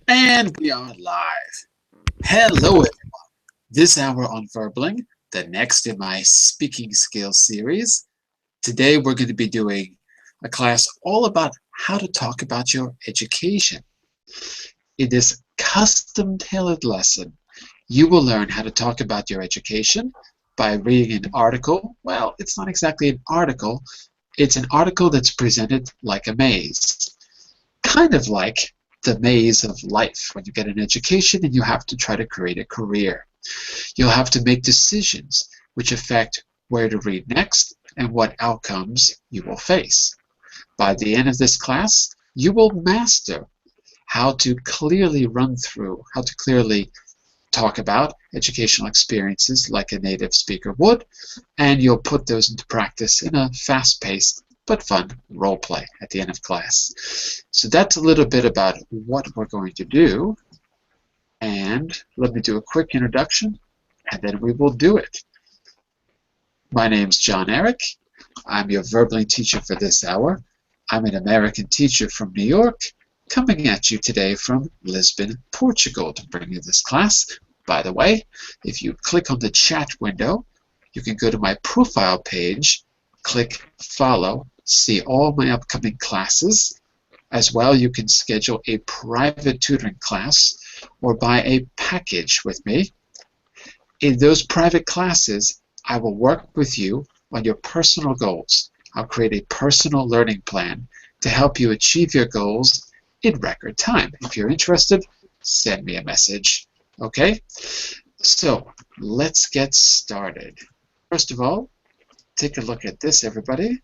And we are live. Hello, everyone. This hour on Verbling, the next in my speaking skills series. Today, we're going to be doing a class all about how to talk about your education. In this custom-tailored lesson, you will learn how to talk about your education by reading an article. Well, it's not exactly an article. It's an article that's presented like a maze, kind of like the maze of life when you get an education and you have to try to create a career. You'll have to make decisions which affect where to read next and what outcomes you will face. By the end of this class, you will master how to clearly talk about educational experiences like a native speaker would, and you'll put those into practice in a fast-paced but fun role play at the end of class. So that's a little bit about what we're going to do, and let me do a quick introduction, and then we will do it. My name's John Eric. I'm your Verbling teacher for this hour. I'm an American teacher from New York, coming at you today from Lisbon, Portugal, to bring you this class. By the way, if you click on the chat window, you can go to my profile page, click follow, see all my upcoming classes. As well, you can schedule a private tutoring class or buy a package with me. In those private classes, I will work with you on your personal goals. I'll create a personal learning plan to help you achieve your goals in record time. If you're interested, send me a message. Okay? So, let's get started. First of all, take a look at this, everybody.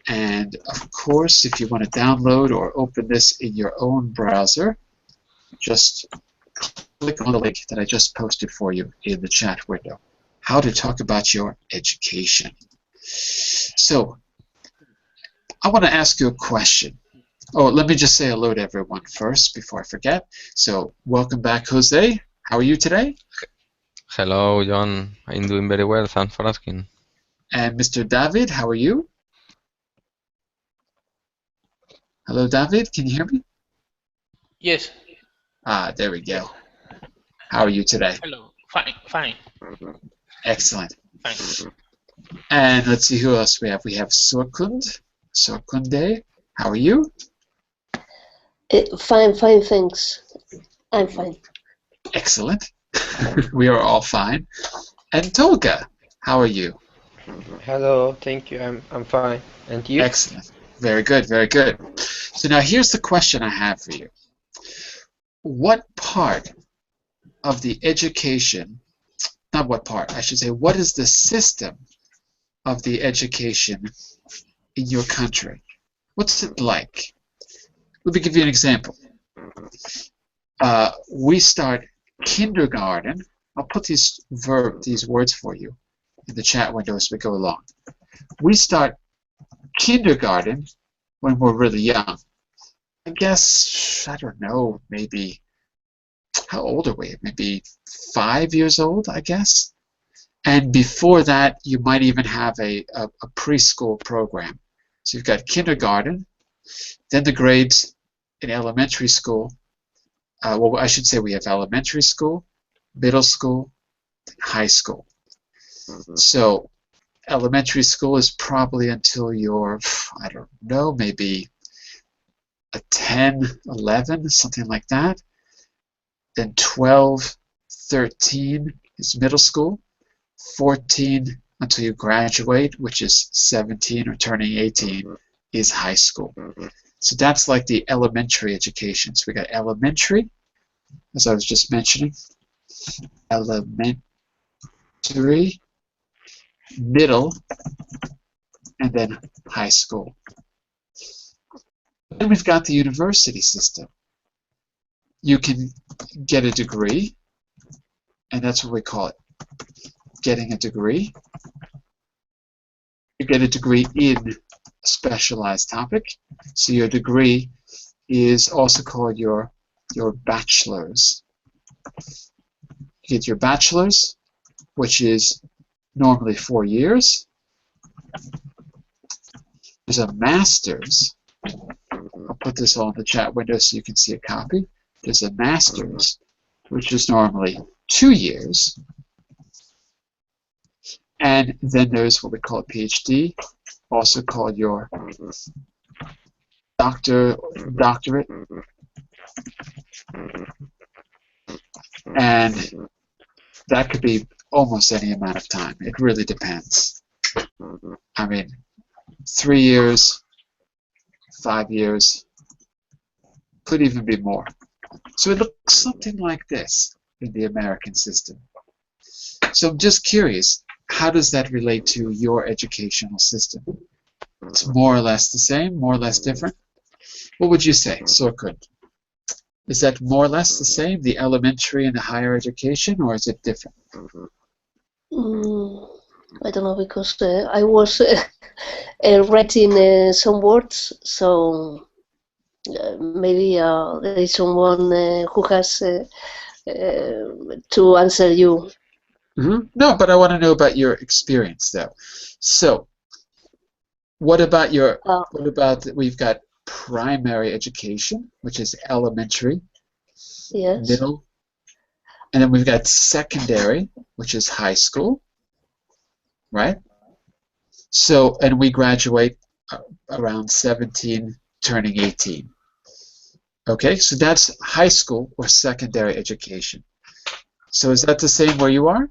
And of course, if you want to download or open this in your own browser, just click on the link that I just posted for you in the chat window. How to talk about your education. So, I want to ask you a question. Oh, let me just say hello to everyone first before I forget. So, welcome back, Jose. How are you today? Hello, John. I'm doing very well. Thanks for asking. And Mr. David, how are you? Hello, David. Can you hear me? Yes. Ah, there we go. Yes. How are you today? Hello. Fine. Fine. Excellent. Fine. And let's see who else we have. We have Sorkund. Sorkunde. How are you? Fine, thanks. I'm fine. Excellent. We are all fine. And Tolga, how are you? Hello, thank you. I'm fine. And you? Excellent. Very good, very good. So now here's the question I have for you. What part of the education, not what part, I should say, what is the system of the education in your country? What's it like? Let me give you an example. We start kindergarten. I'll put these words for you in the chat window as we go along. We start kindergarten when we're really young. I guess, I don't know, maybe, how old are we? Maybe 5 years old, I guess. And before that, you might even have a preschool program. So you've got kindergarten, then the grades in elementary school. Well, I should say we have elementary school, middle school, high school. So elementary school is probably until you're, I don't know, maybe a 10, 11, something like that. Then 12, 13 is middle school. 14 until you graduate, which is 17 or turning 18, is high school. So that's like the elementary education. So we got elementary, as I was just mentioning, elementary, middle, and then high school. Then we've got the university system. You can get a degree, and that's what we call it, getting a degree. You get a degree in a specialized topic. So your degree is also called your bachelor's. You get your bachelor's, which is normally 4 years. there's a master's. I'll put this all in the chat window so you can see a copy. There's a master's, which is normally 2 years. And then there's what we call a PhD, also called your doctorate. And that could be almost any amount of time. It really depends. I mean, 3 years, 5 years, could even be more. So it looks something like this in the American system. So I'm just curious, how does that relate to your educational system? It's more or less the same, more or less different? What would you say, Sorkun? Is that more or less the same, the elementary and the higher education, or is it different? I don't know, because I was writing some words, so maybe there is someone who has to answer you. No, but I want to know about your experience, though. So, what about your? What about we've got primary education, which is elementary, yes, middle, and then we've got secondary, which is high school, right? So, and we graduate around 17, turning 18. Okay, so that's high school or secondary education. So is that the same where you are?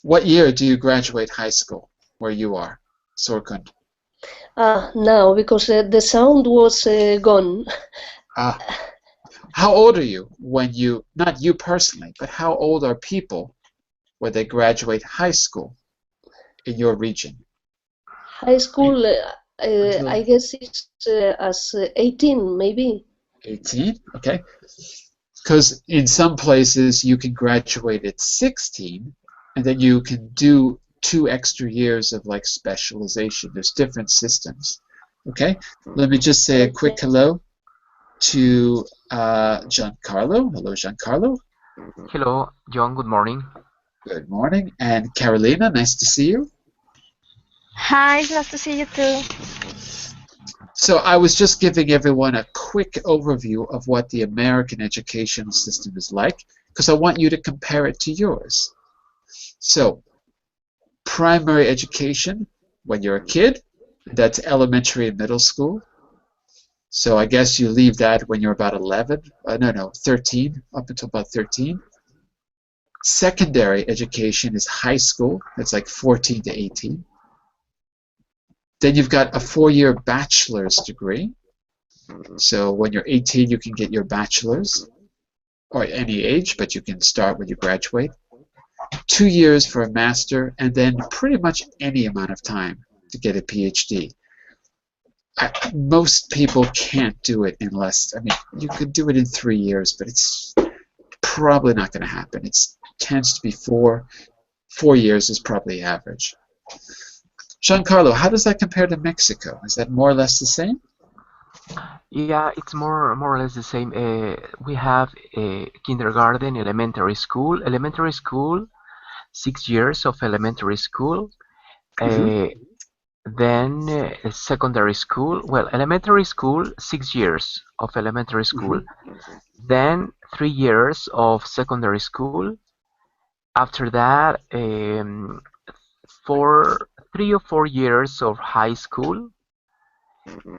What year do you graduate high school where you are, Sorkun? Now, because the sound was gone. How old are you when you, not you personally, but how old are people when they graduate high school in your region? High school, I guess it's as 18, maybe. 18, okay. Because in some places you can graduate at 16, and then you can do 2 extra years of like specialization. There's different systems. Okay, let me just say a quick hello to Giancarlo. Hello, Giancarlo. Hello, John. Good morning. Good morning. And Carolina, nice to see you. Hi, it's nice to see you too. So I was just giving everyone a quick overview of what the American educational system is like, because I want you to compare it to yours. So, primary education, when you're a kid, that's elementary and middle school. So I guess you leave that when you're about 11, 13, up until about 13. Secondary education is high school, that's like 14 to 18. Then you've got a 4-year bachelor's degree. So when you're 18, you can get your bachelor's, or at any age, but you can start when you graduate. 2 years for a master, and then pretty much any amount of time to get a PhD. Most people can't do it in less. I mean, you could do it in 3 years, but it's probably not going to happen. It tends to be 4. 4 years is probably average. Giancarlo, how does that compare to Mexico? Is that more or less the same? Yeah, it's more or less the same. We have kindergarten, elementary school. Elementary school, 6 years of elementary school. Then secondary school. Well, elementary school, 6 years of elementary school. Then 3 years of secondary school. After that, 3 or 4 years of high school.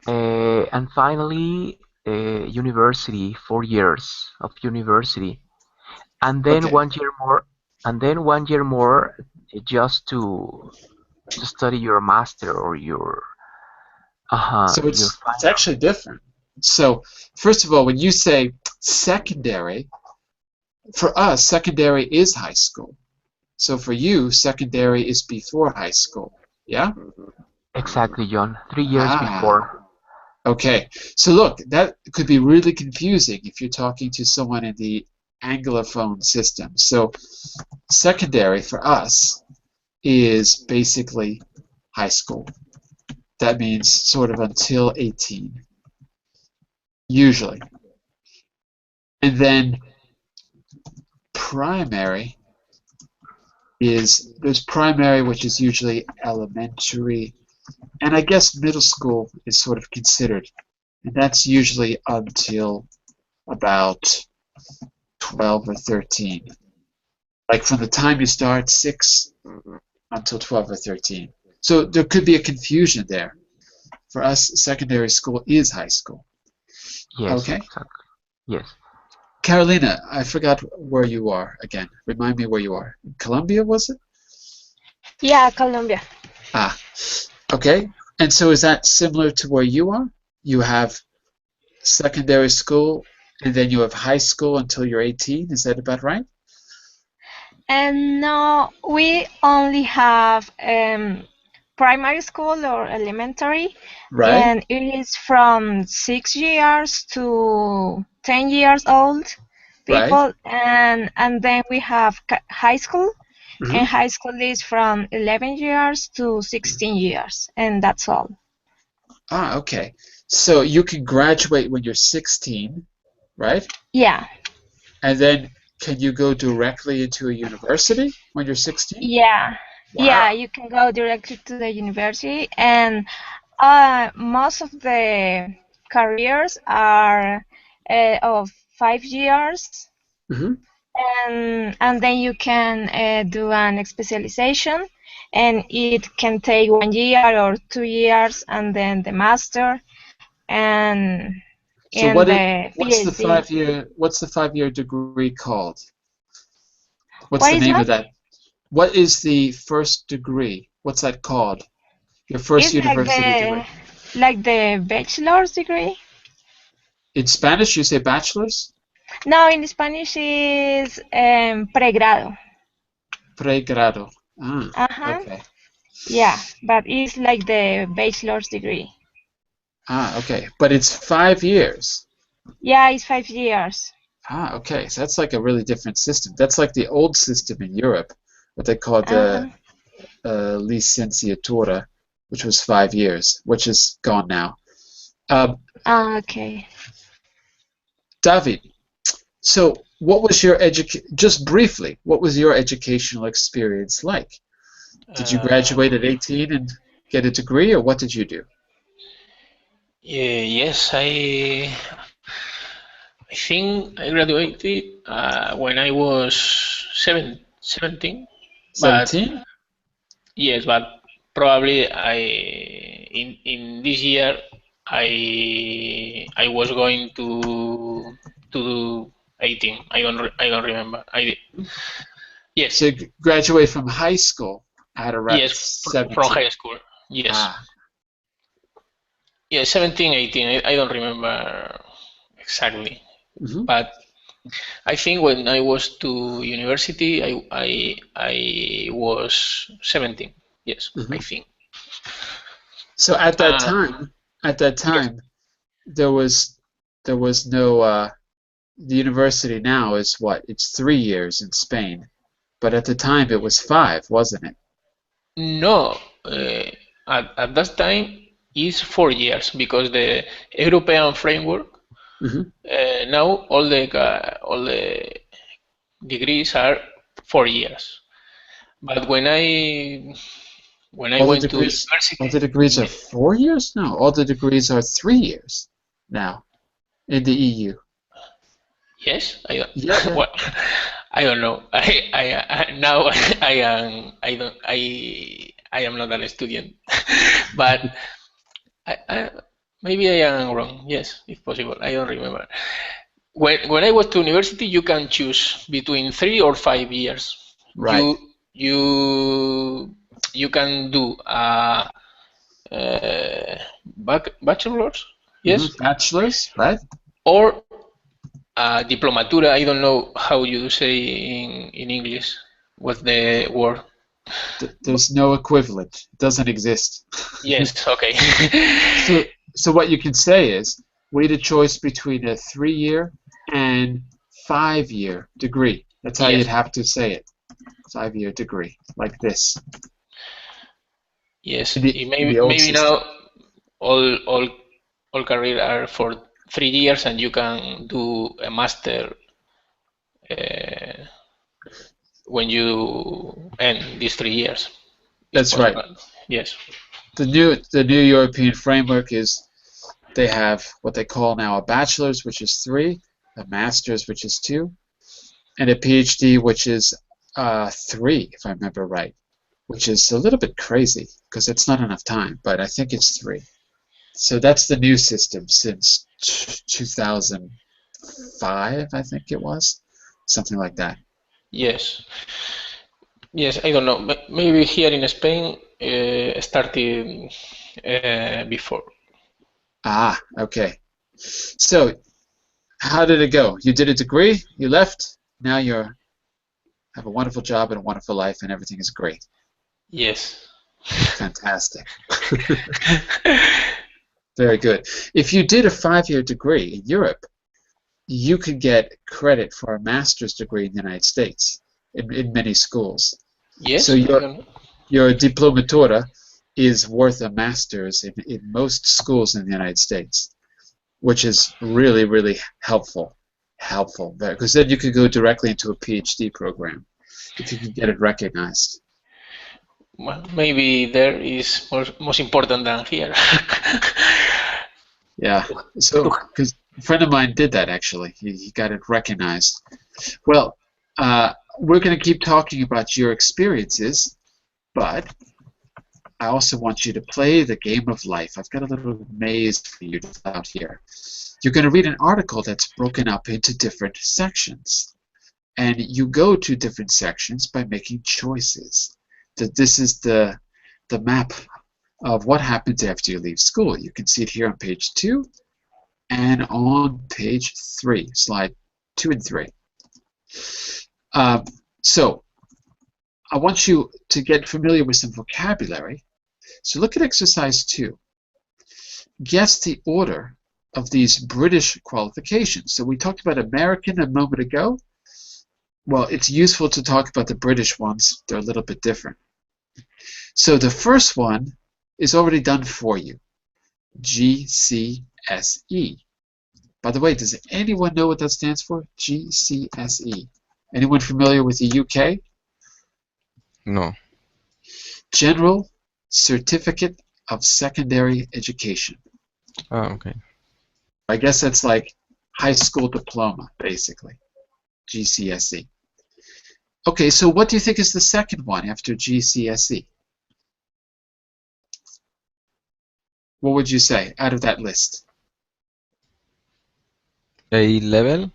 And finally, university, 4 years of university, and then Okay. 1 year more, just to study your master or your So it's actually different. So first of all, when you say secondary, for us, secondary is high school. So for you, secondary is before high school. Yeah? Exactly, John. 3 years before. Okay. So look, that could be really confusing if you're talking to someone in the Anglophone system. So secondary for us is basically high school. That means sort of until 18, usually. And then primary is there's primary, which is usually elementary, and I guess middle school is sort of considered, and that's usually until about 12 or 13. Like from the time you start 6 until 12 or 13. So there could be a confusion there. For us, secondary school is high school. Yes, Okay. exactly. Yes. Carolina, I forgot where you are again. Remind me where you are. Colombia, was it? Yeah, Colombia. Ah, okay. And so is that similar to where you are? You have secondary school, and then you have high school until you're 18. Is that about right? And no, we only have primary school or elementary, Right. and it is from 6 years to 10 years old Right. people, and then we have high school, Mhm. and high school is from 11 years to 16 years, and that's all. Ah, okay. So you can graduate when you're 16, right? Yeah, And then can you go directly into a university when you're 16? yeah, Wow. yeah. You can go directly to the university, and most of the careers are of 5 years, Mhm. and then you can do an specialization, and it can take 1 year or 2 years, and then the master and So and the PhD. what's the 5-year degree called? What's What the is name that? of that? What is the first degree? What's that called? Your first It's university degree. like the bachelor's degree. In Spanish, you say bachelor's? No, in Spanish is pregrado. Pregrado. Ah, Uh-huh. okay. Yeah, but it's like the bachelor's degree. Ah, okay. But it's 5 years. Yeah, it's 5 years. Ah, okay. So that's like a really different system. That's like the old system in Europe, what they called the licenciatura, which was 5 years, which is gone now. Okay. David, so what was your just briefly, what was your educational experience like? Did you graduate at 18 and get a degree, or what did you do? Yes, I think I graduated when I was 17. 17? Yes, but probably in this year I was going to do 18. I don't remember. Yes. So you graduate from high school at around Yes, 17. from high school. Yes. Ah, Yeah, 17, 18. I don't remember exactly. mhm. But I think when I was to university, I was 17. Yes, I think. So at that time, there was no. The university now is what? It's 3 years in Spain, but at the time it was 5, wasn't it? No, at that time is 4 years because the European framework. Now all the degrees are 4 years. But when I went to university, all the degrees are 4 years? No, all the degrees are 3 years now in the EU. yes, Yeah. well, I don't know. Now I am not a student, but maybe I am wrong. Yes, if possible. I don't remember. When I was to university, you can choose between 3 or 5 years. Right. You can do a bachelor's, yes, Bachelor's, right? or a diplomatura. I don't know how you say in English. What's the word? There's no equivalent. It doesn't exist. Yes. Okay. So what you can say is we had a choice between a 3-year and 5-year degree. That's how Yes. you'd have to say it. 5-year degree, like this. Yes. In the Maybe old maybe system. now all career are for 3 years, and you can do a master when you end these 3 years. That's right. Yes. The new European framework is they have what they call now a bachelor's, which is 3, a master's, which is 2, and a PhD, which is 3, if I remember right, which is a little bit crazy because it's not enough time, but I think it's 3. So that's the new system since 2005, I think it was, something like that. Yes. Yes, I don't know. Maybe here in Spain started before. Ah, okay. So, how did it go? You did a degree, you left, now you have a wonderful job and a wonderful life, and everything is great. Yes. Fantastic. Very good. If you did a 5-year degree in Europe, you could get credit for a master's degree in the United States in many schools. Yes. So your diplomatura is worth a master's in most schools in the United States, which is really, really helpful. Because then you could go directly into a PhD program if you can get it recognized. Well, maybe there is most important than here. Yeah. So, because a friend of mine did that actually. He got it recognized. Well, we're going to keep talking about your experiences, but I also want you to play the game of life. I've got a little maze for you to fill out here. You're going to read an article that's broken up into different sections. And you go to different sections by making choices. This is the map of what happens after you leave school. You can see it here on page 2 and on page 3, slide 2 and 3. So I want you to get familiar with some vocabulary. So look at exercise 2. Guess the order of these British qualifications. So we talked about American a moment ago. Well, it's useful to talk about the British ones. They're a little bit different. So the first one is already done for you. GCSE. By the way, does anyone know what that stands for? GCSE. Anyone familiar with the UK? No. General Certificate of Secondary Education. Oh, okay. I guess that's like high school diploma, basically. GCSE. Okay, so what do you think is the second one after GCSE? What would you say out of that list? A level.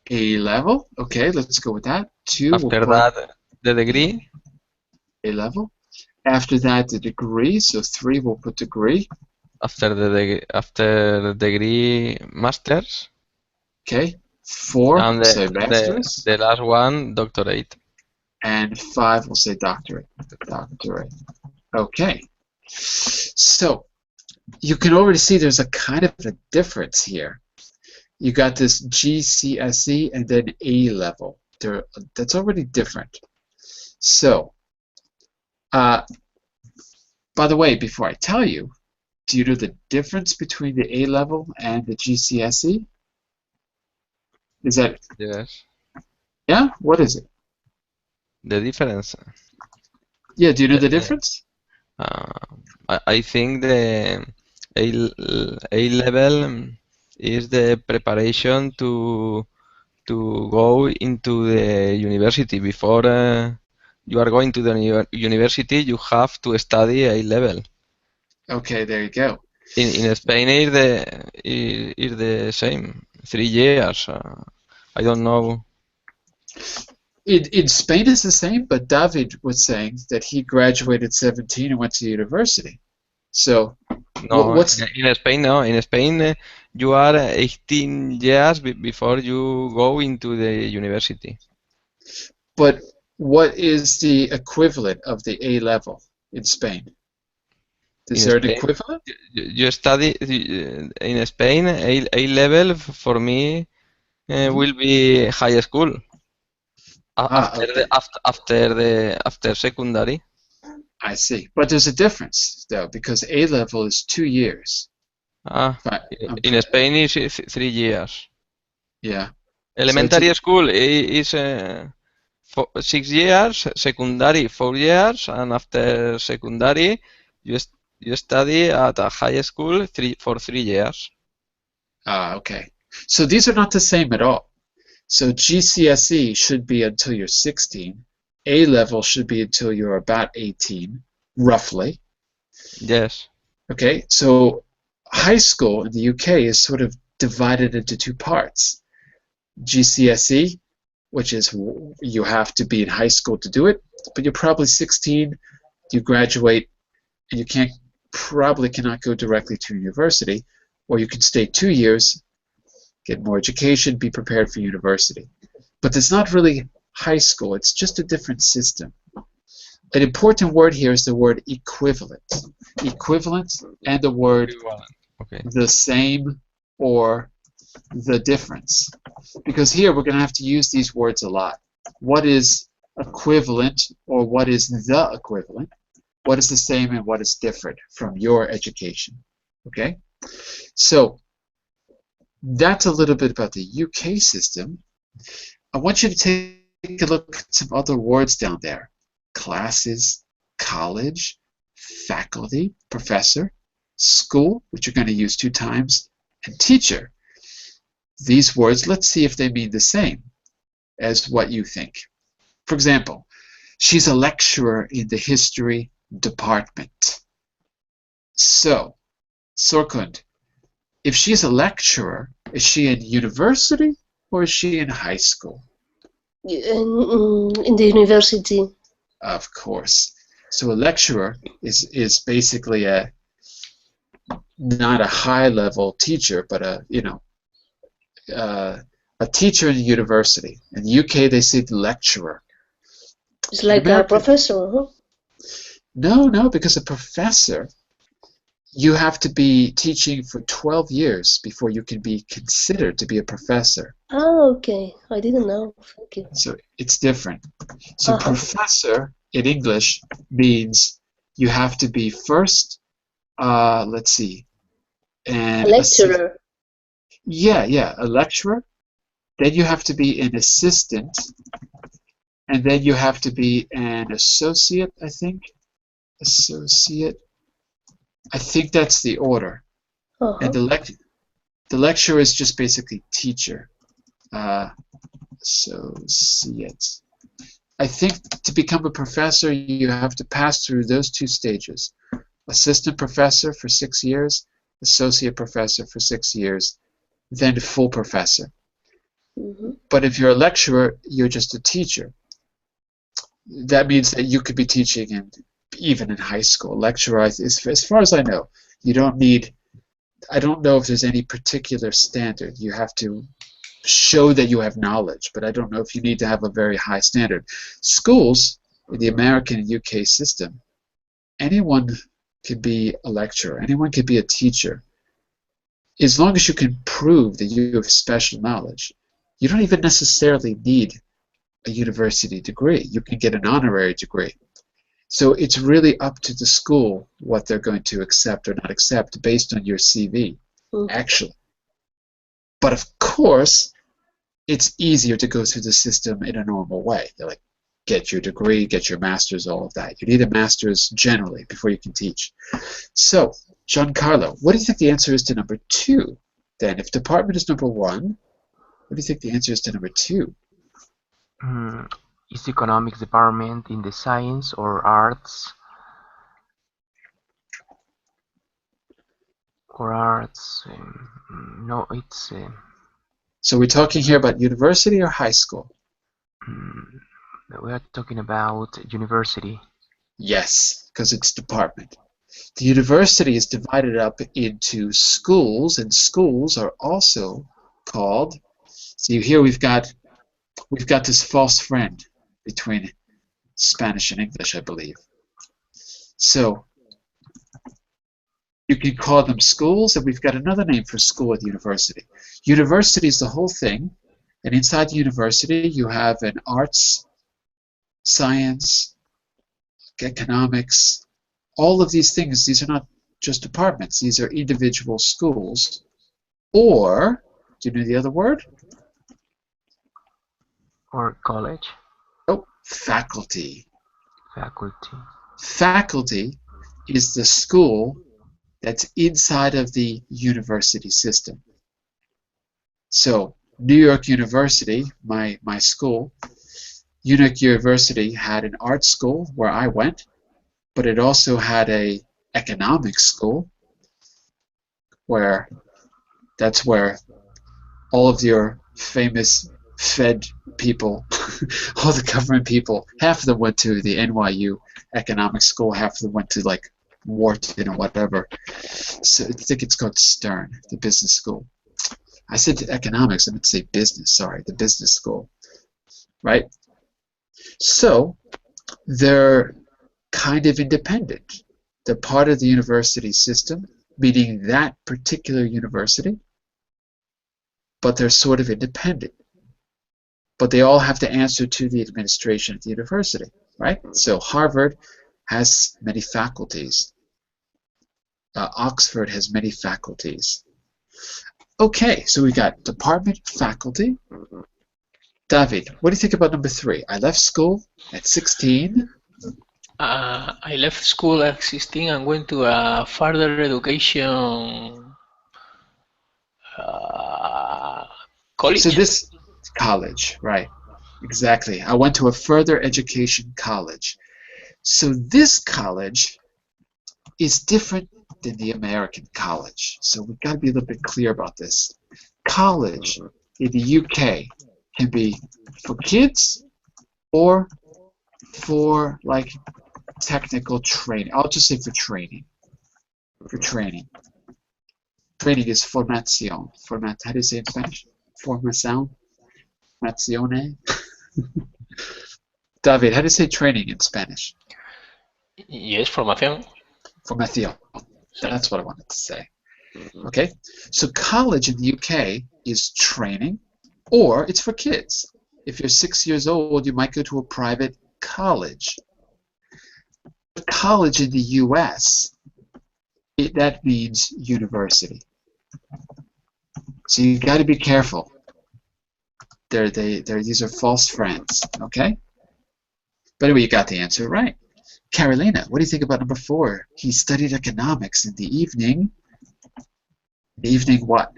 A level? Okay, let's go with that. 2. After that, the degree. A level. After that, the degree. So 3, we'll put degree. After the degree, masters. Okay. 4, And we'll say master's. the last one, doctorate. And 5, we'll say doctorate. Doctorate. Okay. So you can already see there's a kind of a difference here. You got this GCSE and then A level. That's already different. So, by the way, before I tell you, do you know the difference between the A level and the GCSE? Is that? Yes. Yeah? What is it? The difference. Yeah, do you know the difference? I think the A level is the preparation to go into the university. Before you are going to the university, you have to study A level. Okay, there you go. In Spain, is the same. 3 years. I don't know. In Spain it's the same, but David was saying that he graduated 17 and went to university. So, No, what's in Spain, no. In Spain, you are 18 years before you go into the university. but what is the equivalent of the A level in Spain? Is In there an Spain, equivalent? you study in Spain. A level for me will be high school. Okay. After secondary. I see. But there's a difference, though, because A level is 2 years. In Spain is 3 years. Yeah. Elementary school is 6 years, secondary 4 years, and after secondary, you study at a high school for 3 years. Okay. So these are not the same at all. So GCSE should be until you're 16. A-level should be until you're about 18, roughly. Yes. Okay, so high school in the UK is sort of divided into two parts. GCSE, which is you have to be in high school to do it, but you're probably 16, you graduate, and you probably cannot go directly to university, or you can stay 2 years, get more education, be prepared for university. But it's not really high school, it's just a different system. An important word here is the word equivalent. Equivalent and the word Okay. the same or the difference. Because here we're going to have to use these words a lot. What is equivalent or what is the equivalent? What is the same and what is different from your education? Okay? So that's a little bit about the UK system. I want you to take a look at some other words down there. Classes, college, faculty, professor, school, which you're going to use 2 times, and teacher. These words, let's see if they mean the same as what you think. For example, she's a lecturer in the history department. So, Sorkund, if she's a lecturer, is she in university or is she in high school? In the university. Of course. So a lecturer is basically not a high-level teacher, but a teacher in a university. In the UK, they say the lecturer. It's like a professor, huh? No, because a professor, you have to be teaching for 12 years before you can be considered to be a professor. Oh, okay. I didn't know. Thank you. So it's different. So professor in English means you have to be first, let's see. And a lecturer. A lecturer. Then you have to be an assistant. And then you have to be an associate, I think. Associate. I think that's the order. And the lecturer is just basically teacher. Associate. I think to become a professor, you have to pass through those 2 stages. Assistant professor for 6 years, associate professor for 6 years, then full professor. Mm-hmm. But if you're a lecturer, you're just a teacher. That means that you could be teaching even in high school. Lecturer, as far as I know, you don't need, I don't know if there's any particular standard. You have to show that you have knowledge, but I don't know if you need to have a very high standard. Schools, in the American and UK system, anyone could be a lecturer, anyone could be a teacher. As long as you can prove that you have special knowledge, you don't even necessarily need a university degree. You can get an honorary degree. So it's really up to the school what they're going to accept or not accept based on your CV, actually. But of course, it's easier to go through the system in a normal way. They're like, get your degree, get your master's, all of that. You need a master's generally before you can teach. So, Giancarlo, what do you think the answer is to number 2? Then, if department is number 1, what do you think the answer is to number 2? Is economics department in the science or arts? Or arts? No, it's... So we're talking here about university or high school? We are talking about university. Yes, because it's department. The university is divided up into schools, and schools are also called. See, here we've got this false friend between Spanish and English, I believe. So you can call them schools, and we've got another name for school at the university. University is the whole thing, and inside the university you have an arts, science, economics, all of these things. These are not just departments, these are individual schools. Or, do you know the other word? Or college. Oh, faculty. Faculty. Faculty is the school that's inside of the university system. So New York University, my school, New York University had an art school where I went, but it also had a economics school where that's where all of your famous Fed people, all the government people, half of them went to the NYU economics school, half of them went to like Wharton or whatever. So I think it's called Stern, the business school. I said economics, I meant to say business, sorry, the business school, right? So they're kind of independent. They're part of the university system, meaning that particular university, but they're sort of independent. But they all have to answer to the administration of the university, right? So Harvard has many faculties. Oxford has many faculties. Okay, so we got department, faculty. David, what do you think about number 3? I left school at 16. I left school at 16 and went to a further education college. So this college, right? Exactly. I went to a further education college. So this college is different than the American college. So we've got to be a little bit clear about this. College in the UK can be for kids or for like technical training. I'll just say for training. For training. Training is formación. How do you say it in Spanish? Formación? Formazione? David, how do you say training in Spanish? Yes, formación. Formación. That's what I wanted to say. Okay? So college in the UK is training, or it's for kids. If you're 6 years old, you might go to a private college. But college in the US, that means university. So you got to be careful. These are false friends, okay? But anyway, you got the answer right. Carolina, what do you think about number 4? He studied economics in the evening. The evening what?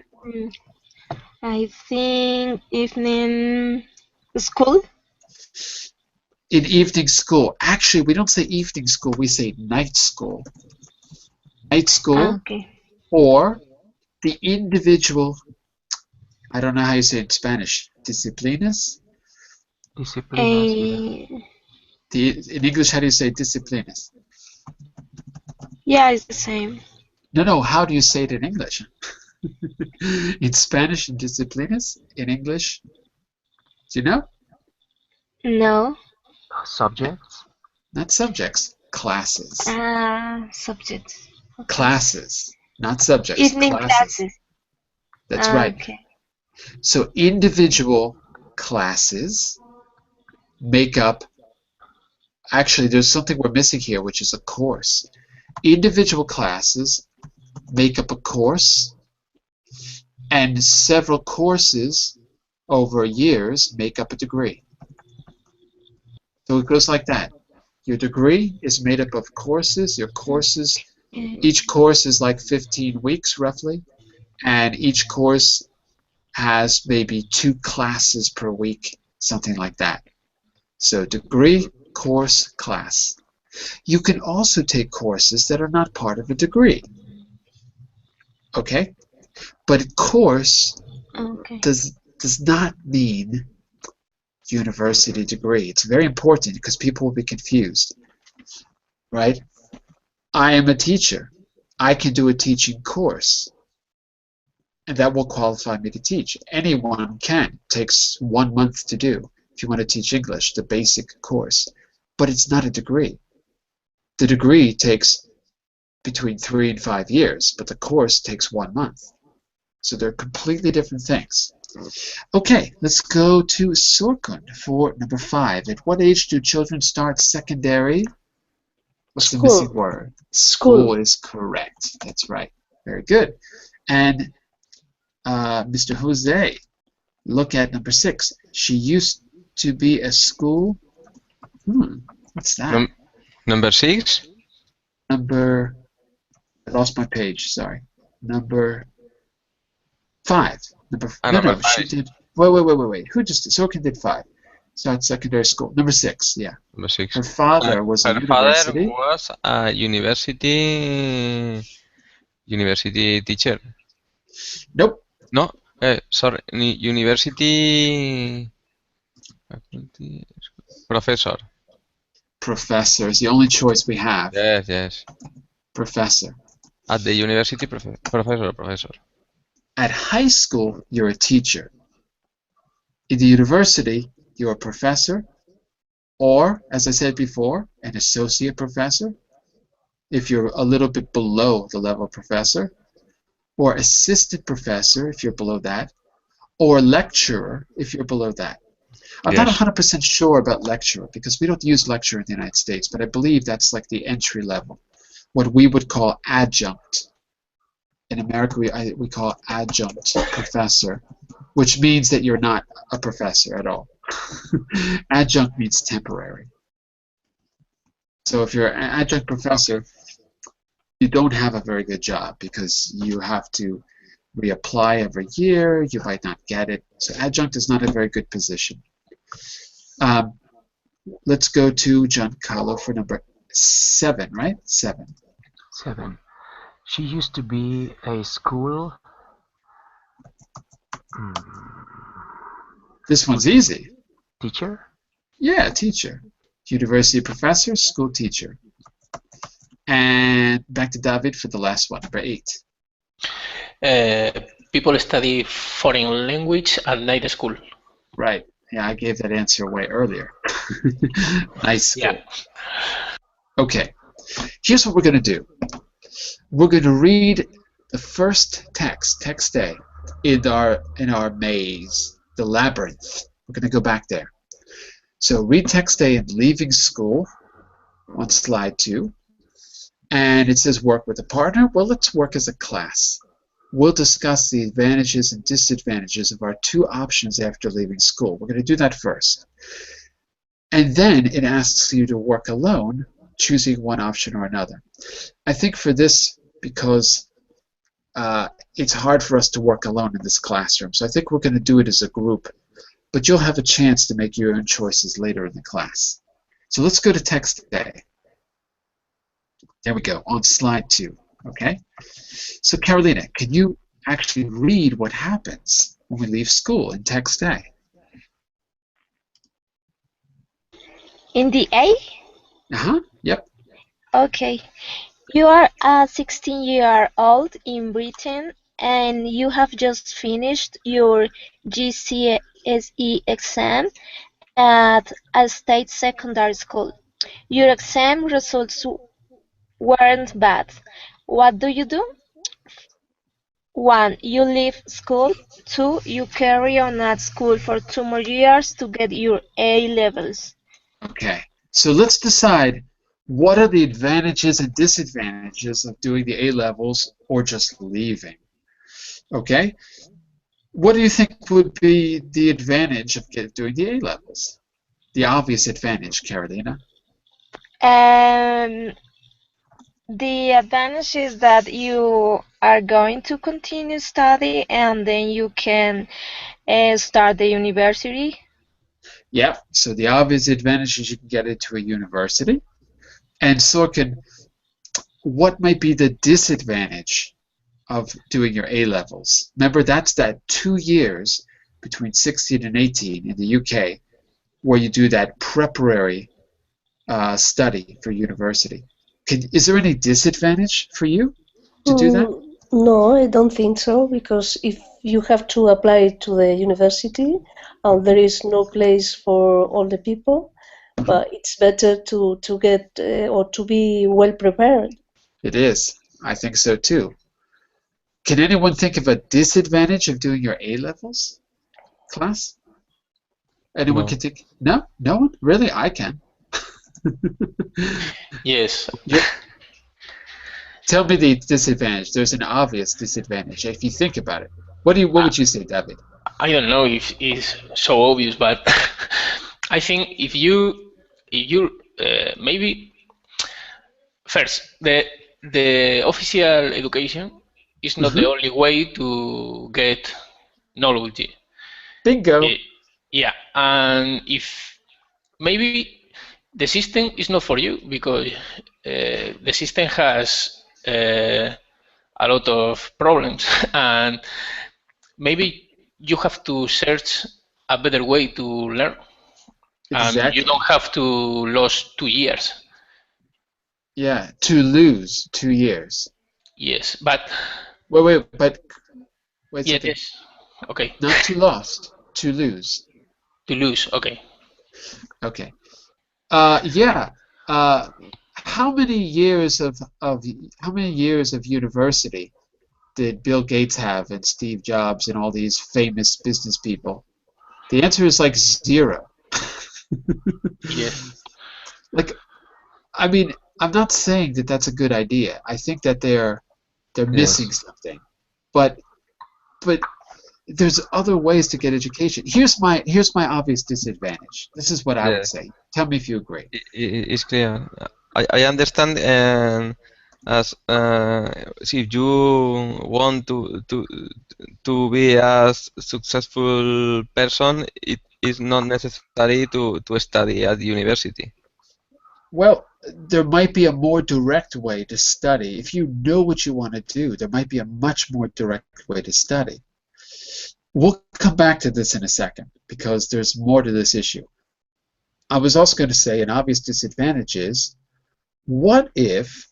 I think evening school. In evening school. Actually, we don't say evening school, we say night school. Night school, Okay. or the individual, I don't know how you say it in Spanish, disciplinas? Disciplinas. In English, how do you say disciplinas? Yeah, it's the same. No, how do you say it in English? In Spanish, disciplinas? In English? Do you know? No. Subjects. Not subjects, classes. Subjects. Okay. Classes, not subjects. Evening classes. classes. That's right. Okay. So individual classes make up, actually there's something we're missing here, which is a course. Individual classes make up a course, and several courses over years make up a degree. So it goes like that. Your degree is made up of courses. Your courses, each course is like 15 weeks roughly, and each course has maybe 2 classes per week, something like that. So degree, course, class. You can also take courses that are not part of a degree. Okay? But course does not mean university degree. It's very important because people will be confused. Right? I am a teacher. I can do a teaching course, and that will qualify me to teach. Anyone can. It takes 1 month to do if you want to teach English, the basic course. But it's not a degree. The degree takes between 3 and 5 years, but the course takes 1 month. So they're completely different things. Okay, let's go to Sorkun for number 5. At what age do children start secondary? What's the missing word? School is correct. That's right. Very good. And Mr. Jose, look at number 6. She used to be a school What's that? Number 6? Number, I lost my page, sorry. Number 5. Number She 5. did, wait. Who just, Sorkin did 5. Start secondary school. Number 6, yeah. Number 6. Her father was a Her father university. was a university teacher. Nope. No, sorry, university professor. Professor is the only choice we have. Yes. Professor. At the university, professor. At high school, you're a teacher. In the university, you're a professor, or, as I said before, an associate professor, if you're a little bit below the level of professor, or assistant professor, if you're below that, or lecturer, if you're below that. I'm not 100% sure about lecturer, because we don't use lecturer in the United States, but I believe that's like the entry level, what we would call adjunct. In America, we call adjunct professor, which means that you're not a professor at all. Adjunct means temporary. So if you're an adjunct professor, you don't have a very good job because you have to reapply every year, you might not get it. So adjunct is not a very good position. Let's go to Giancarlo for number 7, right? 7. 7. She used to be a school. This one's easy. Teacher? Yeah, teacher. University professor, school teacher. And back to David for the last one, number 8. People study foreign language at night school. Right. Yeah, I gave that answer way earlier. Nice school. Yeah. Okay. Here's what we're going to do. We're going to read the first text A, in our maze, the labyrinth. We're going to go back there. So read text A in Leaving School on slide 2. And it says work with a partner. Well, let's work as a class. We'll discuss the advantages and disadvantages of our 2 options after leaving school. We're going to do that first. And then it asks you to work alone, choosing one option or another. I think for this, because it's hard for us to work alone in this classroom, so I think we're going to do it as a group. But you'll have a chance to make your own choices later in the class. So let's go to text A. There we go, on slide 2. Okay? So Carolina, can you actually read what happens when we leave school in text A? In the A? Yep. Okay. You are a 16-year-old in Britain and you have just finished your GCSE exam at a state secondary school. Your exam results weren't bad. What do? 1. You leave school. 2. You carry on at school for 2 more years to get your A levels. Okay. So let's decide what are the advantages and disadvantages of doing the A levels or just leaving. Okay? What do you think would be the advantage of doing the A levels? The obvious advantage, Carolina. The advantage is that you are going to continue study and then you can start the university. Yeah, so the obvious advantage is you can get into a university. And Sorkin, what might be the disadvantage of doing your A levels? Remember, that's that 2 years between 16 and 18 in the UK where you do that preparatory study for university. Is there any disadvantage for you to do that? No, I don't think so, because if you have to apply to the university and there is no place for all the people, but it's better to get or to be well prepared. It is. I think so too. Can anyone think of a disadvantage of doing your A levels class? Anyone can think? No? No one? Really? I can. Yes. Yeah. Tell me the disadvantage. There's an obvious disadvantage if you think about it. What would you say, David? I don't know if it's so obvious, but I think if you if you maybe first the official education is not the only way to get knowledge. Bingo. Yeah, and if maybe the system is not for you because the system has a lot of problems, and maybe you have to search a better way to learn, and Exactly. you don't have to lose 2 years. Yeah, to lose 2 years. Yes, but Wait a yeah, second. yes, okay. Not to lost, to lose. To lose, okay. Okay. Yeah. How many years of university did Bill Gates have and Steve Jobs and all these famous business people? The answer is like 0. Yeah. Like, I mean, I'm not saying that that's a good idea. I think that they're missing something, but there's other ways to get education. Here's my obvious disadvantage. This is what I would say. Tell me if you agree. It's clear. I understand, as if you want to be a successful person, it is not necessary to study at university. Well, there might be a more direct way to study. If you know what you want to do, there might be a much more direct way to study. We'll come back to this in a second because there's more to this issue. I was also going to say an obvious disadvantage is, what if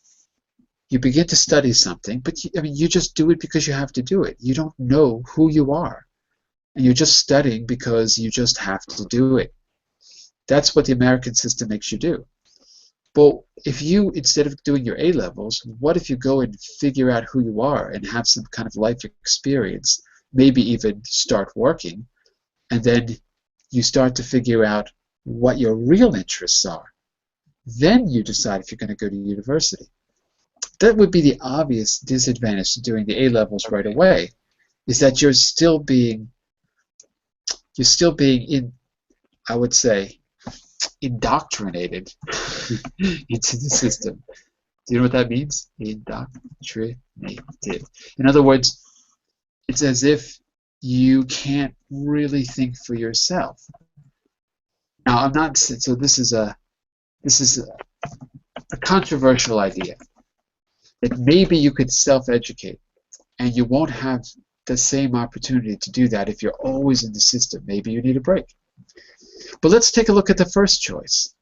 you begin to study something, but you just do it because you have to do it. You don't know who you are, and you're just studying because you just have to do it. That's what the American system makes you do. But if you, instead of doing your A-levels, what if you go and figure out who you are and have some kind of life experience, maybe even start working, and then you start to figure out what your real interests are. Then you decide if you're going to go to university. That would be the obvious disadvantage to doing the A-levels right away, is that you're still being I would say, indoctrinated into the system. Do you know what that means? Indoctrinated. In other words, it's as if you can't really think for yourself. Now, I'm not. So this is a controversial idea. That maybe you could self-educate, and you won't have the same opportunity to do that if you're always in the system. Maybe you need a break. But let's take a look at the first choice.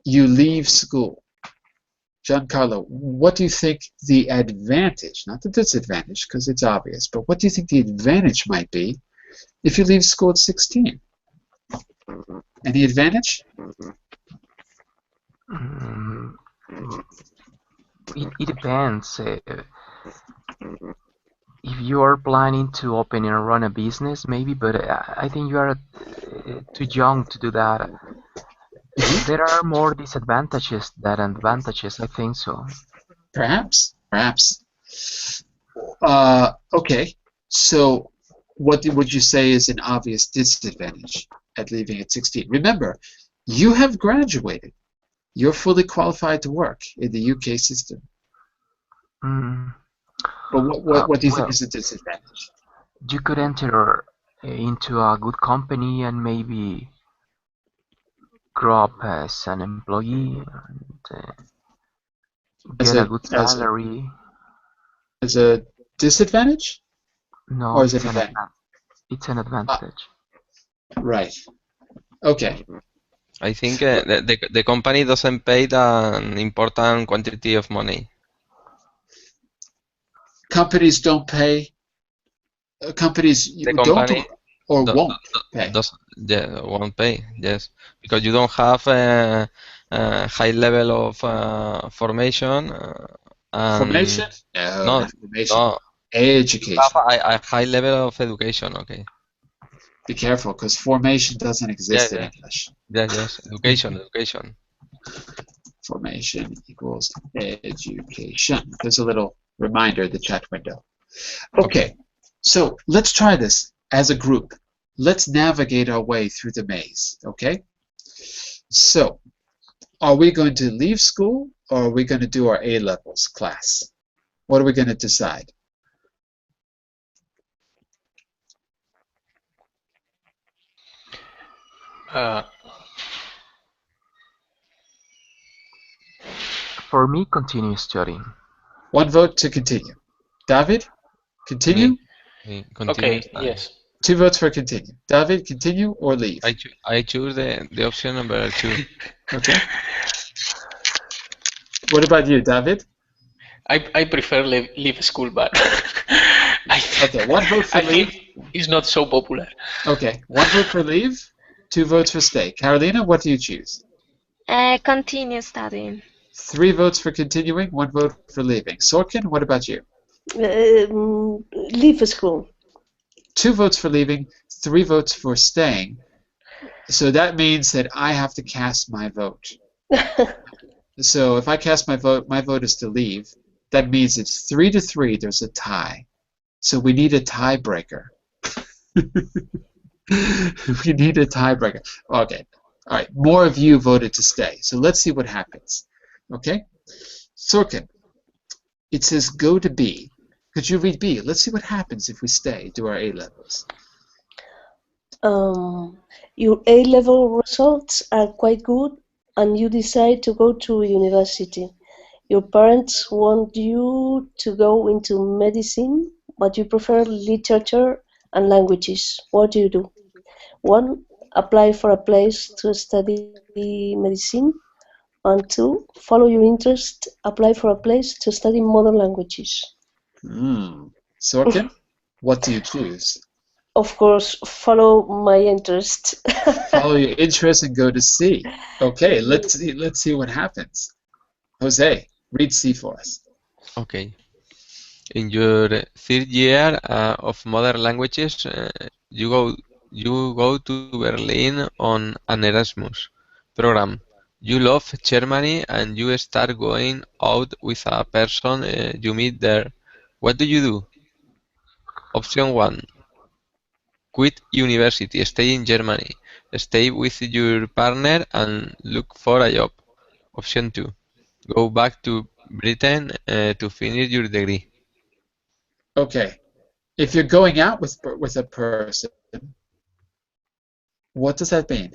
You leave school. Giancarlo, what do you think the advantage, not the disadvantage because it's obvious, but what do you think the advantage might be if you leave school at 16? Any advantage? It depends. If you are planning to open and run a business, maybe, but I think you are too young to do that. There are more disadvantages than advantages, I think so. Perhaps. Okay, so what would you say is an obvious disadvantage at leaving at 16? Remember, you have graduated. You're fully qualified to work in the UK system. But what do you think is a disadvantage? You could enter into a good company and maybe grow up as an employee and get a good salary. As a disadvantage? No, or is it an advantage? It's an advantage. Right. Okay. I think the company doesn't pay an important quantity of money. Companies don't pay. Companies don't or won't pay. Won't pay. Yes, because you don't have a high level of formation. Formation? No, not formation. No. Education. You have a high level of education. Okay. Be careful, because formation doesn't exist in English. Yes. Education. Formation equals education. There's a little reminder in the chat window. Okay, so let's try this as a group. Let's navigate our way through the maze, okay? So, are we going to leave school or are we going to do our A-levels class? What are we going to decide? For me, continue studying. One vote to continue. David, continue? Continue. Okay, yes. 2 votes for continue. David, continue or leave? I choose the option number 2. Okay. What about you, David? I prefer leave school, but Okay, 1 vote for I leave. think it's not so popular. Okay, 1 vote for leave, 2 votes for stay. Carolina, what do you choose? Continue studying. 3 votes for continuing, 1 vote for leaving. Sorkin, what about you? Leave school. 2 votes for leaving, 3 votes for staying. So that means that I have to cast my vote. So if I cast my vote is to leave. That means it's 3-3, there's a tie. So we need a tiebreaker. We need a tiebreaker. Okay. All right. More of you voted to stay. So let's see what happens. Okay? Sorkin, it says go to B. Could you read B? Let's see what happens if we stay, do our A-levels. Your A-level results are quite good and you decide to go to university. Your parents want you to go into medicine, but you prefer literature and languages. What do you do? 1. Apply for a place to study medicine. And 2. Follow your interest. Apply for a place to study modern languages. Sorkin, what do you choose? Of course, follow my interest. Follow your interest and go to C. Okay, let's see what happens. Jose, read C for us. Okay. In your 3rd year of modern languages, you go to Berlin on an Erasmus program. You love Germany and you start going out with a person you meet there. What do you do? Option 1. Quit university, stay in Germany. Stay with your partner and look for a job. Option 2. Go back to Britain to finish your degree. Okay. If you're going out with a person, what does that mean?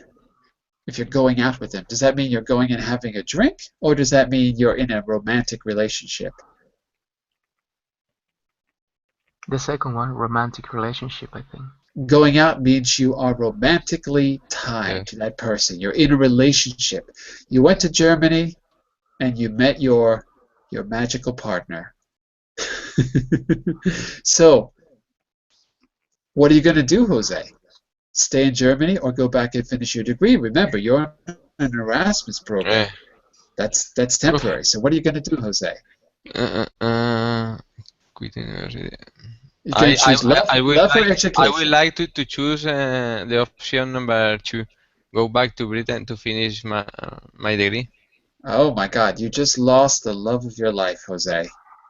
If you're going out with them, does that mean you're going and having a drink, or does that mean you're in a romantic relationship? The second one, romantic relationship, I think. Going out means you are romantically tied to that person. You're in a relationship. You went to Germany and you met your magical partner. So, what are you going to do, Jose? Stay in Germany or go back and finish your degree? Remember, you're in an Erasmus program. That's temporary. So what are you going to do, Jose? Quit university. I would like to choose the option number 2. Go back to Britain to finish my degree. Oh my God! You just lost the love of your life, Jose.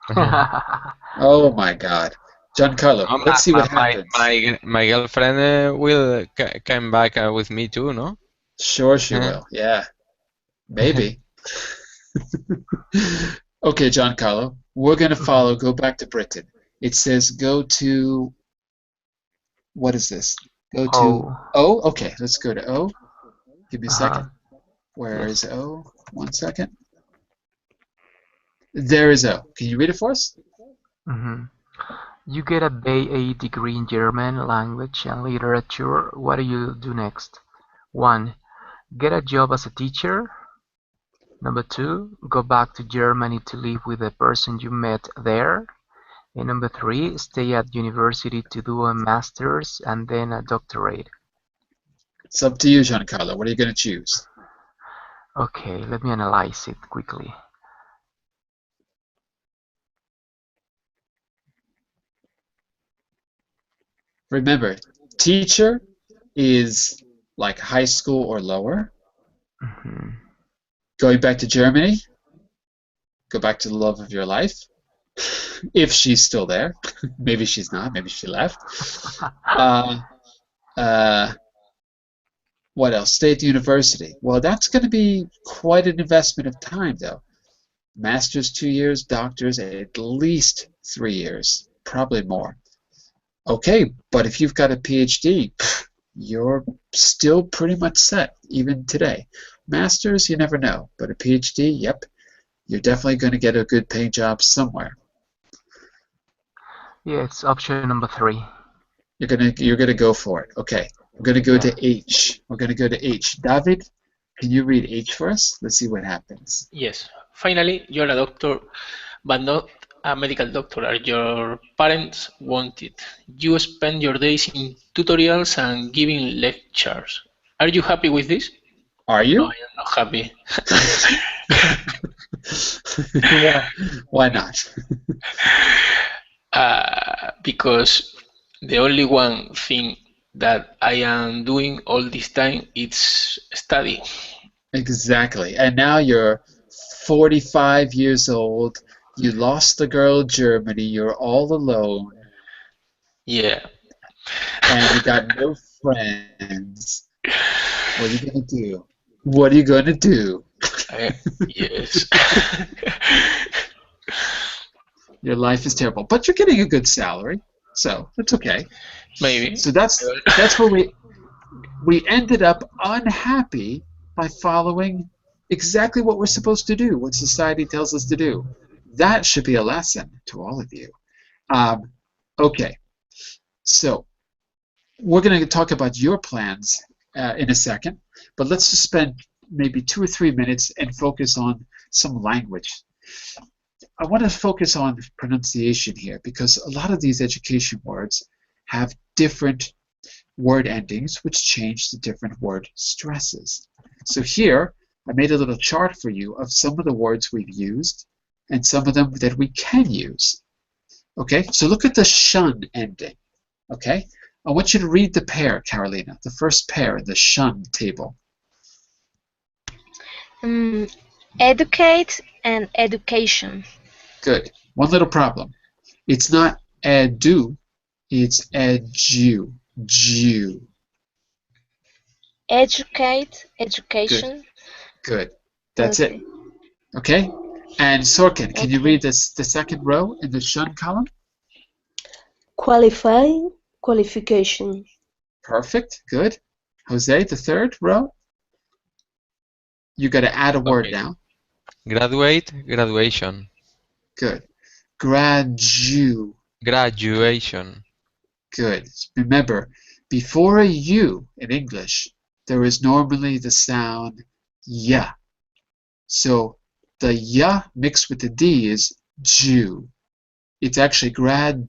Oh my God, Giancarlo. Let's see what happens. My girlfriend will come back with me too, no? Sure, she will. Yeah, maybe. Okay, Giancarlo. We're gonna follow. Go back to Britain. It says go to. What is this? Go to O. Okay, let's go to O. Give me a second. Where is O? 1 second. There is O. Can you read it for us? You get a BA degree in German language and literature. What do you do next? 1. Get a job as a teacher. Number 2. Go back to Germany to live with the person you met there. And number 3. Stay at university to do a master's and then a doctorate. It's up to you, Giancarlo. What are you going to choose? Okay, let me analyze it quickly. Remember, teacher is like high school or lower. Going back to Germany, go back to the love of your life. If she's still there. Maybe she's not. Maybe she left. What else? Stay at the university. Well, that's going to be quite an investment of time, though. Master's 2 years, doctors at least 3 years, probably more. Okay, but if you've got a PhD, you're still pretty much set, even today. Master's, you never know, but a PhD, yep, you're definitely going to get a good paying job somewhere. Yeah, it's option number 3. You're gonna go for it. Okay, we're gonna go to H. We're gonna go to H. David, can you read H for us? Let's see what happens. Yes. Finally, you're a doctor, but not a medical doctor as your parents wanted. You spend your days in tutorials and giving lectures. Are you happy with this? Are you? No, I am not happy. Yeah. Why not? Because the only one thing that I am doing all this time is study. Exactly. And now you're 45 years old. You lost the girl Germany. You're all alone. Yeah. And you got no friends. What are you gonna do? What are you gonna do? Yes. Your life is terrible, but you're getting a good salary, so it's okay. Maybe. So that's where we ended up unhappy by following exactly what we're supposed to do, what society tells us to do. That should be a lesson to all of you. Okay, so we're going to talk about your plans in a second, but let's just spend maybe 2 or 3 minutes and focus on some language. I want to focus on pronunciation here because a lot of these education words have different word endings which change to different word stresses. So here I made a little chart for you of some of the words we've used and some of them that we can use. Okay, so look at the shun ending. Okay, I want you to read the pair, Carolina, the first pair in the shun table. Educate and education. Good. One little problem. It's not edu, it's edu. Jew. Educate, education. Good. That's it. Okay? And Sorkin, can you read this, the second row in the shun column? Qualify, qualification. Perfect. Good. Jose, the third row? You got to add a word now. Graduate, graduation. Good. Graduation. Good. Remember, before a U in English, there is normally the sound ya. So the ya mixed with the D is Jew. It's actually grad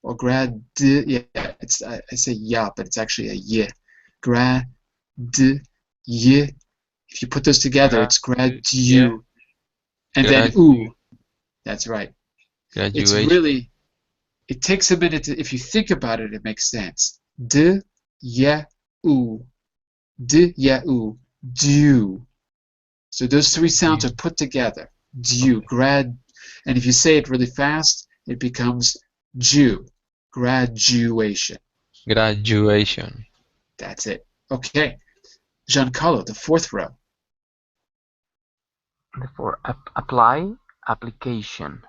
or grad. Yeah, it's I say ya, but it's actually a ye. Grad ye. If you put those together, it's grad you. And then oo. That's right. It's really. It takes a minute to, if you think about it, it makes sense. D, ya, oo. D, ya, oo. Dew. So those three sounds are put together. Dew. Grad. And if you say it really fast, it becomes Jew. Graduation. Graduation. That's it. Okay. Giancarlo, the fourth row. For apply, application.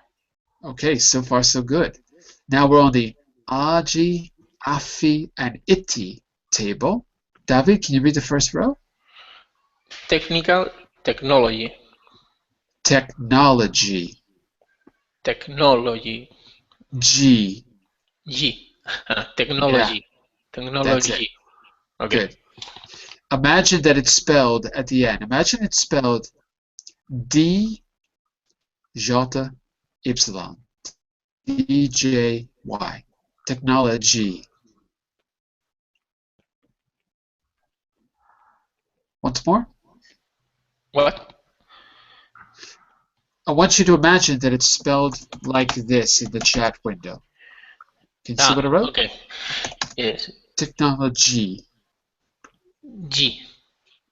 Okay, so far so good. Now we're on the Aji, Afi, and Iti table. David, can you read the first row? Technical, technology. Technology. Technology. G. G. Technology. Yeah, Technology. that's it. Okay. Good. Imagine that it's spelled at the end. Imagine it's spelled D, J, Y. D-J-Y. Technology. Once more? What? I want you to imagine that it's spelled like this in the chat window. Can you see what I wrote? Okay. Yes. Technology. G.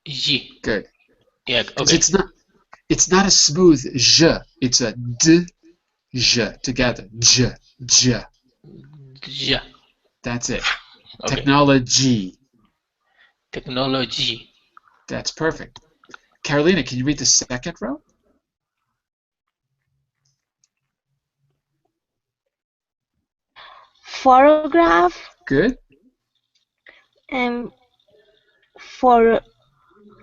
G. Good. Yeah. Because Okay. it's not a smooth J. It's a D, J together. J. J. Yeah. That's it. Okay. Technology. Technology. That's perfect. Carolina, can you read the second row? Photograph Good. and I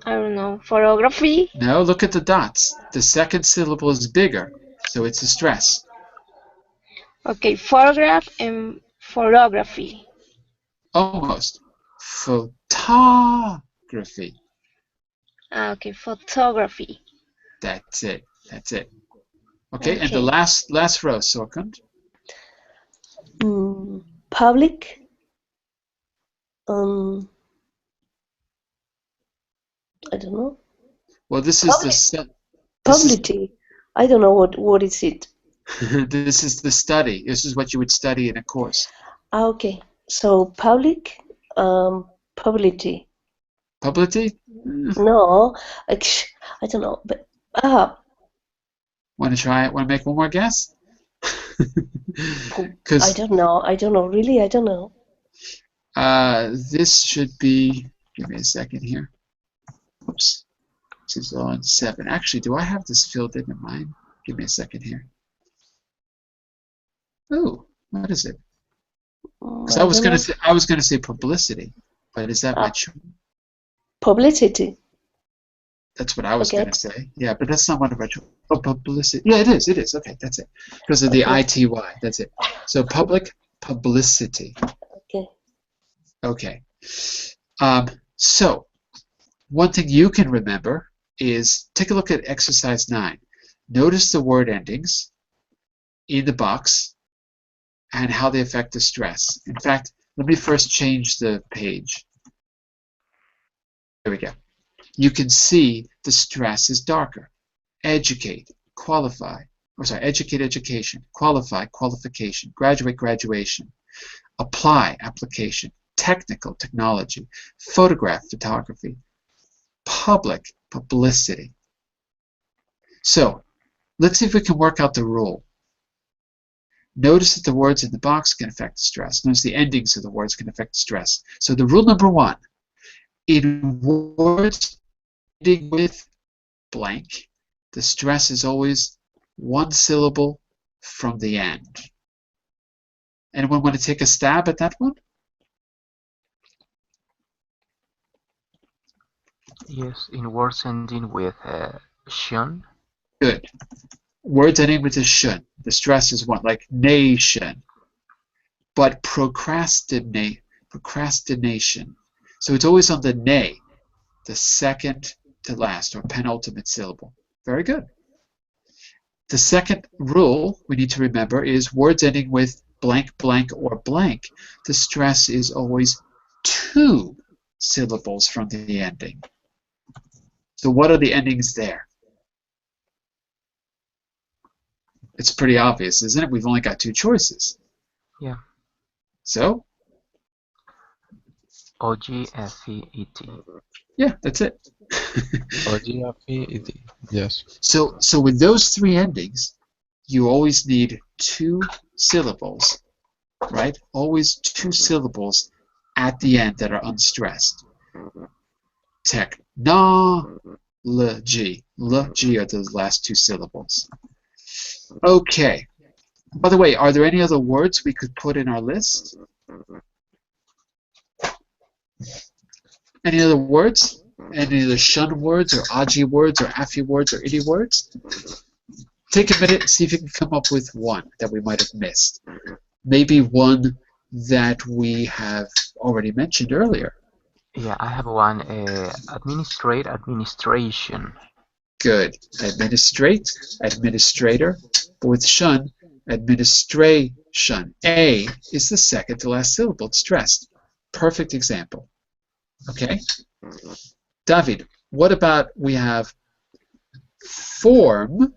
don't know, photography. No, look at the dots. The second syllable is bigger, so it's a stress. Okay, photograph and photography. Almost. Photography. Okay, photography. That's it. That's it. Okay, and Okay. the last row, Sorkund. Public. I don't know. Well, this is the Publicity. I don't know what is it. this is the study. This is what you would study in a course. Okay. So public, publicity. Publicity? No, I don't know. But Want to try it? Want to make one more guess? I don't know. I don't know. Really, I don't know. This should be. Give me a second here. Oops. This is on 7. Actually, do I have this filled in mine? Give me a second here. Oh, what is it? Because I was gonna say publicity, but is that my choice? Publicity. That's what I was gonna say. Yeah, but that's not one of our choices. Oh, publicity. Yeah, it is. It is. Okay, that's it. Because of the ITY. That's it. So publicity. Okay. Okay. So one thing you can remember is take a look at exercise 9. Notice the word endings in the box and how they affect the stress. In fact, let me first change the page. There we go. You can see the stress is darker. Educate, qualify, educate, education, qualify, qualification, graduate, graduation, apply, application, technical, technology, photograph, photography, public, publicity. So let's see if we can work out the rule. Notice that the words in the box can affect the stress. Notice the endings of the words can affect the stress. So the rule number 1, in words ending with blank, the stress is always one syllable from the end. Anyone want to take a stab at that one? Yes, in words ending with shun. Good. Words ending with a shun. The stress is one, like nation. But procrastination. So it's always on the nay, the second to last or penultimate syllable. Very good. The second rule we need to remember is words ending with blank, blank, or blank. The stress is always 2 syllables from the ending. So what are the endings there? It's pretty obvious, isn't it? We've only got 2 choices. Yeah. So? O-G-F-E-E-T. Yeah, that's it. O-G-F-E-E-T. Yes. So with those 3 endings, you always need 2 syllables, right? Always 2 syllables at the end that are unstressed. Technology. L-G are those last 2 syllables. Okay. By the way, are there any other words we could put in our list? Any other words? Any other shun words or aji words or afi words or iti words? Take a minute and see if you can come up with one that we might have missed. Maybe one that we have already mentioned earlier. Yeah, I have one. Administrate, administration. Good. Administrate, administrator. But with shun, administration. A is the second to last syllable. It's stressed. Perfect example. Okay? David, what about we have form?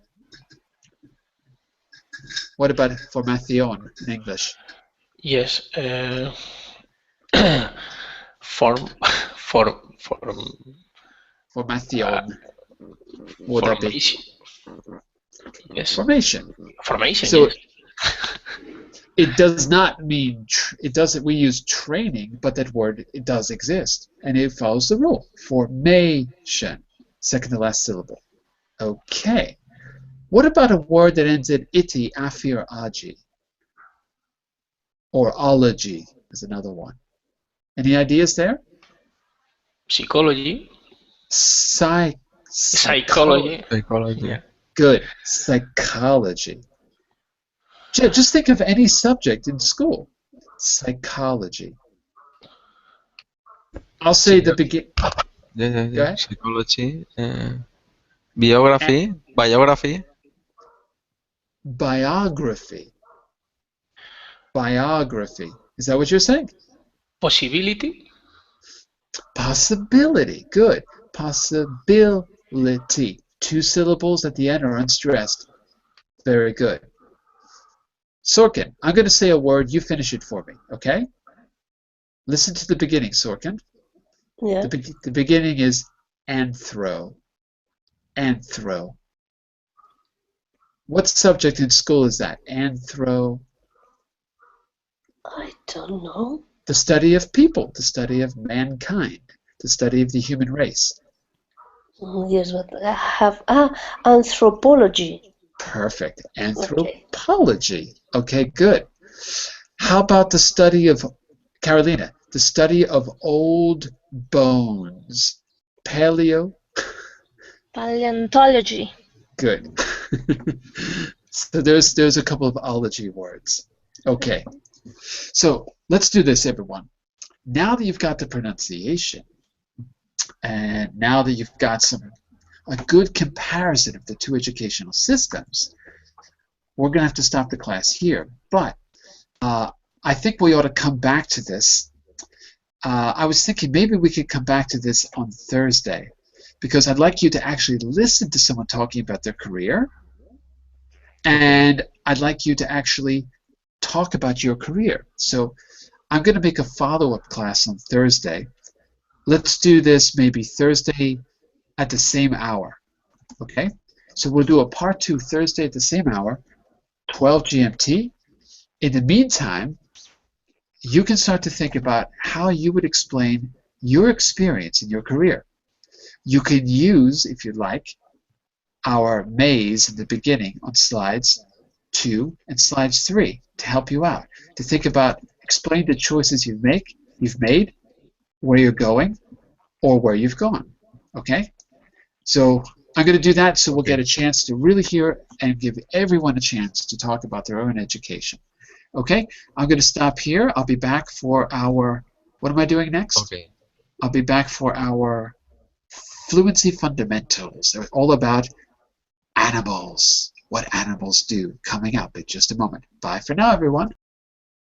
What about formación in English? Yes. Formación. Would that be? Yes. Formation. Formation. So, yes. It does not mean, it doesn't, we use training, but that word, it does exist. And it follows the rule. Formation, second to last syllable. Okay. What about a word that ends in iti, afi, or agi? Or ology is another one. Any ideas there? Psychology. Psychology. Psychology. Yeah. Good. Psychology. Just think of any subject in school. Psychology. I'll say the begin. Yeah. Go ahead. Psychology. Biography. Biography. Biography. Biography. Is that what you're saying? Possibility. Possibility. Good. Possibility. 2 syllables at the end are unstressed. Very good. Sorkin, I'm going to say a word. You finish it for me, okay? Listen to the beginning, Sorkin. Yeah. The beginning is anthro. Anthro. What subject in school is that? Anthro. I don't know. The study of people, the study of mankind, the study of the human race. Yes, but I have anthropology. Perfect. Anthropology. Okay, good. How about the study of, Carolina, the study of old bones? Paleo? Paleontology. Good. So there's a couple of ology words. Okay. So let's do this, everyone. Now that you've got the pronunciation, and now that you've got a good comparison of the 2 educational systems, we're going to have to stop the class here. But I think we ought to come back to this. I was thinking maybe we could come back to this on Thursday, because I'd like you to actually listen to someone talking about their career, and I'd like you to actually talk about your career. So I'm going to make a follow-up class on Thursday. Let's do this maybe Thursday at the same hour. Okay? So we'll do a part 2 Thursday at the same hour, 12 GMT. In the meantime, you can start to think about how you would explain your experience in your career. You can use, if you like, our maze in the beginning on slides 2 and slides 3 to help you out, to think about, explain the choices you've made, where you're going, or where you've gone. Okay? So I'm going to do that so we'll get a chance to really hear and give everyone a chance to talk about their own education. Okay? I'm going to stop here. I'll be back for our, what am I doing next? Okay. I'll be back for our Fluency Fundamentals. They're all about animals, what animals do, coming up in just a moment. Bye for now, everyone.